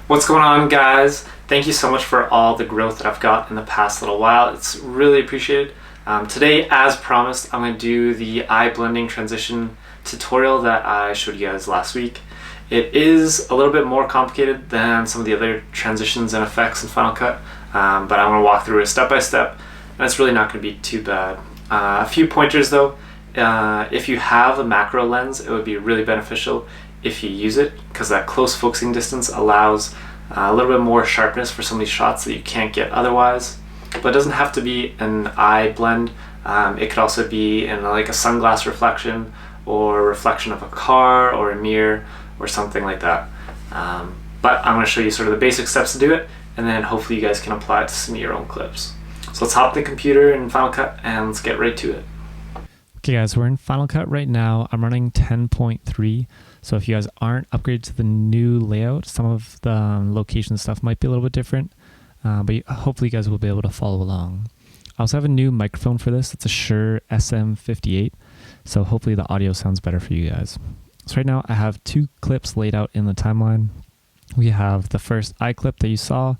What's going on, guys? Thank you so much for all the growth that I've got in the past little while. It's really appreciated. Today, as promised, I'm going to do the eye blending transition tutorial that I showed you guys last week. It is a little bit more complicated than some of the other transitions and effects in Final Cut, but I'm going to walk through it step by step, and it's really not going to be too bad. A few pointers though. If you have a macro lens, it would be really beneficial if you use it, because that close focusing distance allows a little bit more sharpness for some of these shots that you can't get otherwise. But it doesn't have to be an eye blend. It could also be in like a sunglass reflection or a reflection of a car or a mirror or something like that. But I'm going to show you sort of the basic steps to do it, and then hopefully you guys can apply it to some of your own clips. So let's hop the computer in Final Cut and let's get right to it. Okay guys, we're in Final Cut right now. I'm running 10.3. So if you guys aren't upgraded to the new layout, some of the location stuff might be a little bit different, but hopefully you guys will be able to follow along. I also have a new microphone for this. It's a Shure SM58. So hopefully the audio sounds better for you guys. So right now I have two clips laid out in the timeline. We have the first eye clip that you saw,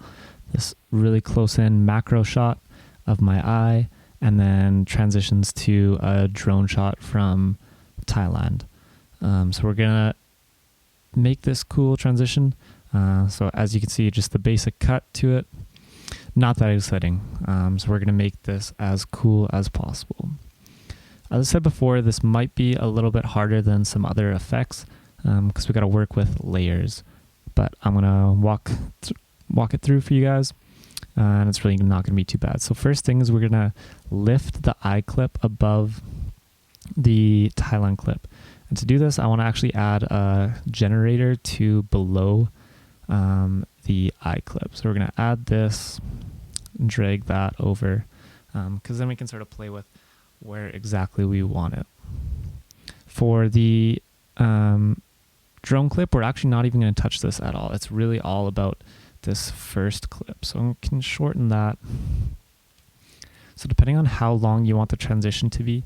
this really close in macro shot of my eye, and then transitions to a drone shot from Thailand. So we're gonna make this cool transition. So as you can see, just the basic cut to it, not that exciting. So we're gonna make this as cool as possible. As I said before, this might be a little bit harder than some other effects because we gotta work with layers, but I'm gonna walk it through for you guys. And it's really not going to be too bad. So first thing is we're going to lift the eye clip above the Thailand clip. And to do this, I want to actually add a generator to below the eye clip. So we're going to add this and drag that over because then we can sort of play with where exactly we want it. For the drone clip, we're actually not even going to touch this at all. It's really all about this first clip, so I can shorten that. So depending on how long you want the transition to be,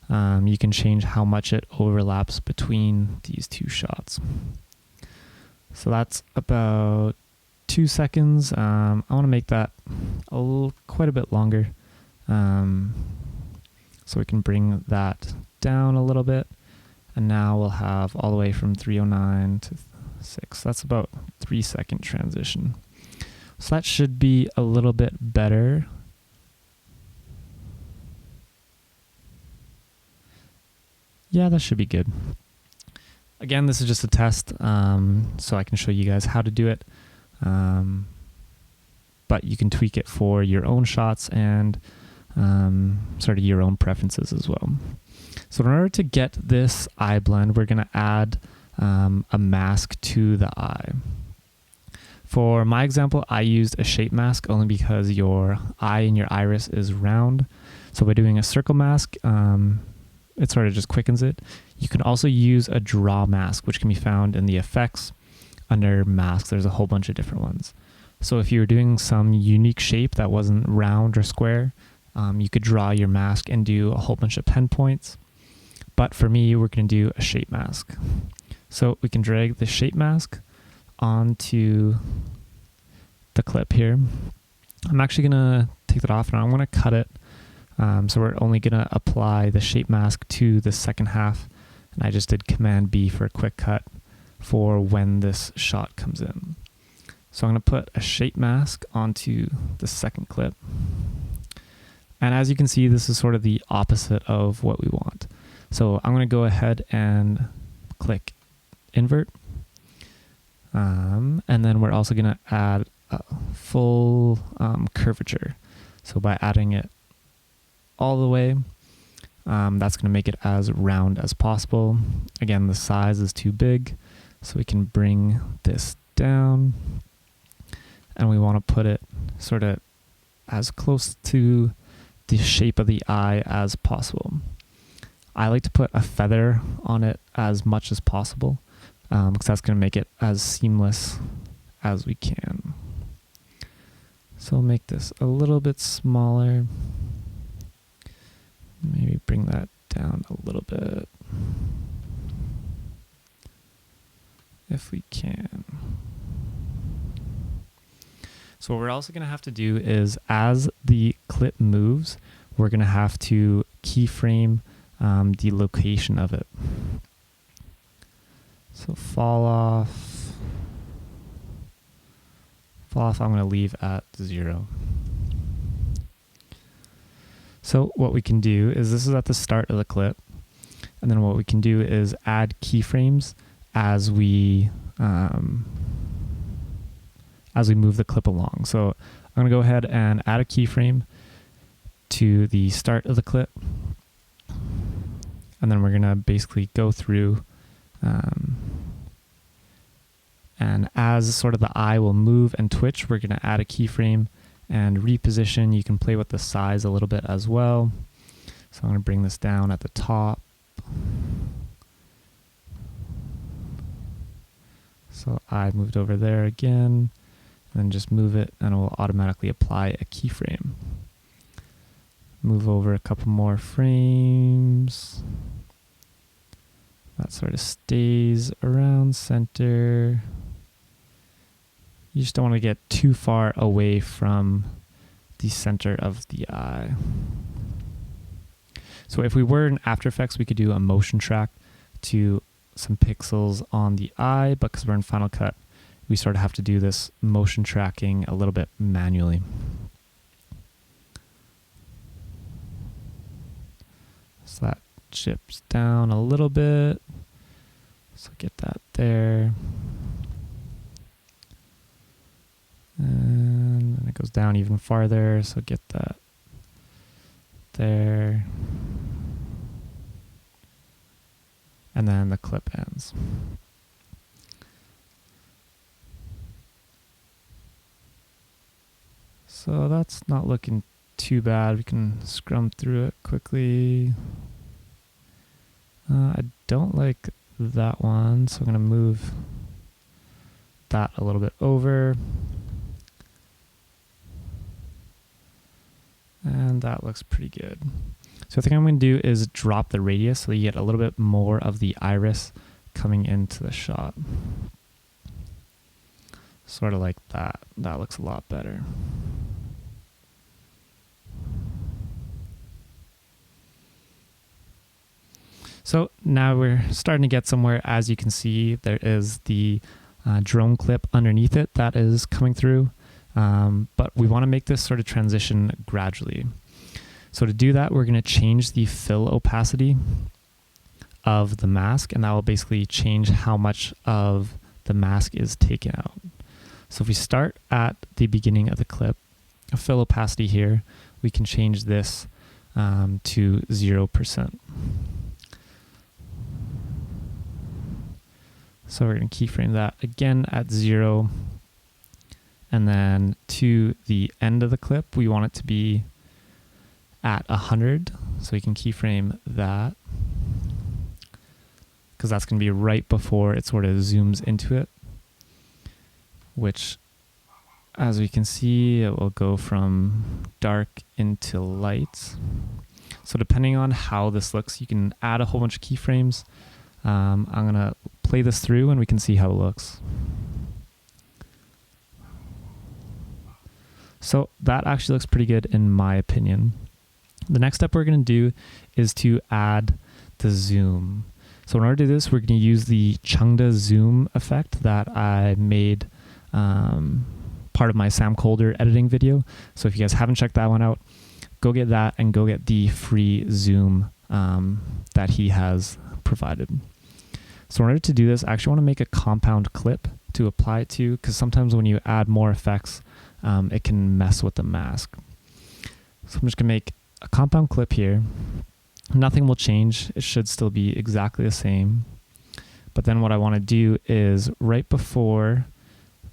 you can change how much it overlaps between these two shots. So that's about 2 seconds. I want to make that quite a bit longer, so we can bring that down a little bit, and now we'll have all the way from 309 to 6. That's about 3 second transition. So that should be a little bit better. Yeah, that should be good. Again, this is just a test, so I can show you guys how to do it. But you can tweak it for your own shots and sort of your own preferences as well. So in order to get this eye blend, we're going to add a mask to the eye. For my example, I used a shape mask only because your eye and your iris is round. So by doing a circle mask, it sort of just quickens it. You can also use a draw mask, which can be found in the effects under masks. There's a whole bunch of different ones. So if you were doing some unique shape that wasn't round or square, you could draw your mask and do a whole bunch of pen points. But for me, we're going to do a shape mask. So we can drag the shape mask onto the clip here. I'm actually going to take that off and I'm going to cut it. So we're only going to apply the shape mask to the second half. And I just did Command B for a quick cut for when this shot comes in. So I'm going to put a shape mask onto the second clip. And as you can see, this is sort of the opposite of what we want. So I'm going to go ahead and click invert. And then we're also going to add a full curvature. So by adding it all the way, that's going to make it as round as possible. Again, the size is too big, so we can bring this down. And we want to put it sort of as close to the shape of the eye as possible. I like to put a feather on it as much as possible, because that's going to make it as seamless as we can. So we'll make this a little bit smaller. Maybe bring that down a little bit if we can. So what we're also going to have to do is, as the clip moves, we're going to have to keyframe the location of it. So fall off, I'm going to leave at 0. So what we can do is, this is at the start of the clip, and then what we can do is add keyframes as we move the clip along. So I'm going to go ahead and add a keyframe to the start of the clip, and then we're going to basically go through and as sort of the eye will move and twitch, we're going to add a keyframe and reposition. You can play with the size a little bit as well. So I'm going to bring this down at the top. So I moved over there again, and then just move it and it will automatically apply a keyframe. Move over a couple more frames. That sort of stays around center. You just don't want to get too far away from the center of the eye. So if we were in After Effects, we could do a motion track to some pixels on the eye, but because we're in Final Cut, we sort of have to do this motion tracking a little bit manually. So that chips down a little bit. So get that there. And then it goes down even farther, so get that there. And then the clip ends. So that's not looking too bad. We can scrum through it quickly. I don't like that one, so I'm going to move that a little bit over. And that looks pretty good. So I think I'm going to do is drop the radius so you get a little bit more of the iris coming into the shot. Sort of like that. That looks a lot better. So now we're starting to get somewhere. As you can see, there is the drone clip underneath it that is coming through. But we want to make this sort of transition gradually. So to do that, we're going to change the fill opacity of the mask, and that will basically change how much of the mask is taken out. So if we start at the beginning of the clip, a fill opacity here, we can change this to 0%. So we're going to keyframe that again at 0. And then to the end of the clip, we want it to be at 100. So we can keyframe that, because that's going to be right before it sort of zooms into it, which, as we can see, it will go from dark into light. So depending on how this looks, you can add a whole bunch of keyframes. I'm going to play this through and we can see how it looks. So that actually looks pretty good in my opinion. The next step we're going to do is to add the zoom. So in order to do this, we're going to use the Chungda zoom effect that I made part of my Sam Kolder editing video. So if you guys haven't checked that one out, go get that and go get the free zoom that he has provided. So in order to do this, I actually want to make a compound clip to apply it to, because sometimes when you add more effects, it can mess with the mask. So I'm just going to make a compound clip here. Nothing will change. It should still be exactly the same. But then what I want to do is right before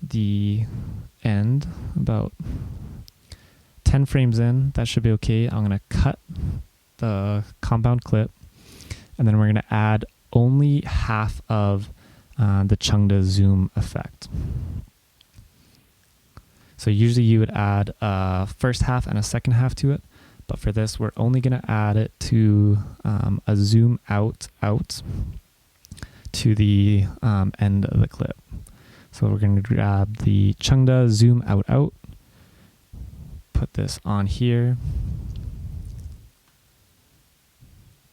the end, about 10 frames in, that should be okay. I'm going to cut the compound clip, and then we're going to add only half of the Chungda zoom effect. So usually you would add a first half and a second half to it, but for this we're only going to add it to a zoom out to the end of the clip. So we're going to grab the Chungda zoom out, put this on here.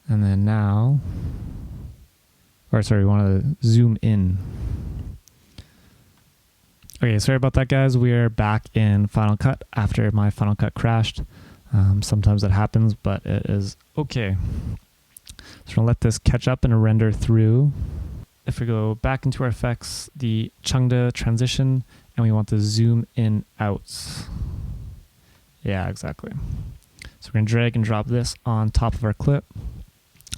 And then now, or sorry, we want to zoom in. Okay, sorry about that, guys. We are back in Final Cut after my Final Cut crashed. Sometimes that happens, but it is okay. So we're gonna let this catch up and render through. If we go back into our effects, the Chengda transition, and we want to zoom in out. Yeah, exactly. So we're gonna drag and drop this on top of our clip,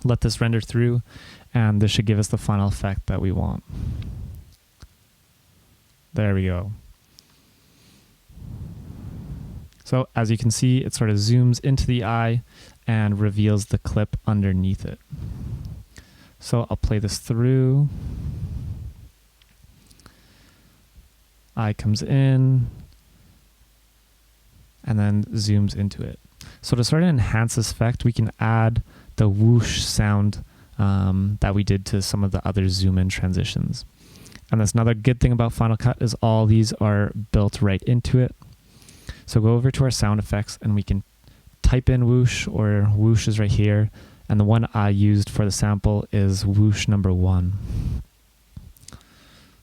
let this render through, and this should give us the final effect that we want. There we go. So as you can see, it sort of zooms into the eye and reveals the clip underneath it. So I'll play this through. Eye comes in and then zooms into it. So to sort of enhance this effect, we can add the whoosh sound that we did to some of the other zoom in transitions. And that's another good thing about Final Cut is all these are built right into it. So go over to our sound effects and we can type in whoosh, or whoosh is right here. And the one I used for the sample is whoosh number 1.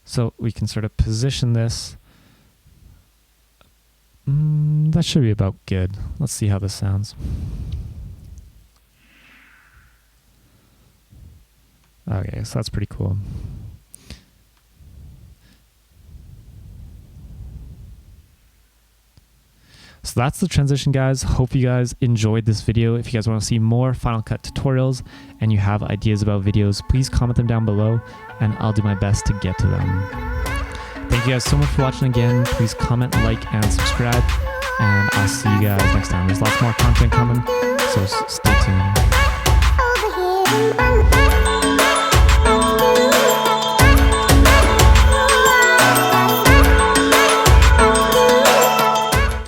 So we can sort of position this. That should be about good. Let's see how this sounds. Okay, so that's pretty cool. So that's the transition, guys. Hope you guys enjoyed this video. If you guys want to see more Final Cut tutorials and you have ideas about videos, please comment them down below and I'll do my best to get to them. Thank you guys so much for watching again. Please comment, like, and subscribe, and I'll see you guys next time. There's lots more content coming, so stay tuned.